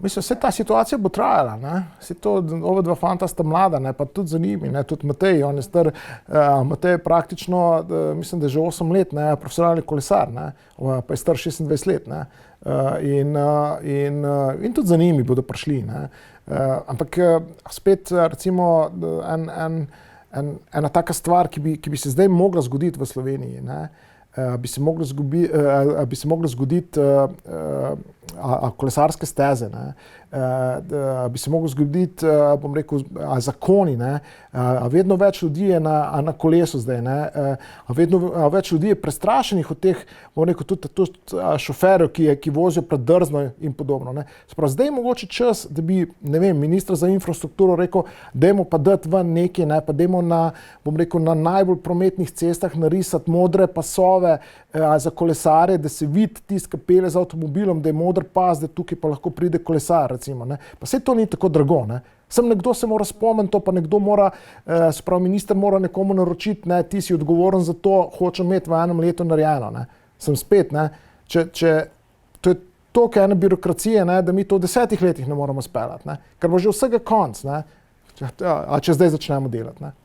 Mislim, vse ta situacija bo trajala, ne. Vse to, ova dva fanta sta mlada, ne, pa tudi za njimi, ne, tudi Matej, on je star, Matej je praktično, mislim, da je že 8 let, ne, profesionalni kolesar, ne, pa je star 26 let, ne. In tudi za njimi bodo prišli, ne. Ampak spet recimo ena taka stvar, ki bi se zdaj mogla zgoditi v Sloveniji, ne, bi se moglo zgoditi kolesarske steze, ne, bi se moglo zgoditi, bom rekel, zakoni, ne, vedno več ljudi je na kolesu zdaj, ne, vedno več ljudi je prestrašenih od teh, bom rekel, tudi šoferjev, ki vozijo predrzno in podobno, ne. Sprav, zdaj je mogoče čas, da bi, ne vem, minister za infrastrukturo rekel, dajmo pa dati ven nekaj, ne, pa dajmo bom rekel, na najbolj prometnih cestah narisati modre pasove za kolesarje, da se vidi tisti, ki pelje z avtomobilom, da je moder pas, da tukaj pa lahko pride kolesar, recimo, ne. Pa saj to ni tako drago, ne. Nekdo se mora spomniti, to pa nekdo mora, se pravi, minister mora nekomu naročiti, ne, ti si odgovoren za to, hočem imeti v enem letu narejeno, ne. Spet, ne, to je toliko ene birokracije, ne, da mi to v 10 letih ne moramo speljati, ne, ker bo že vsega konc, ne, če zdaj začnemo delati, ne.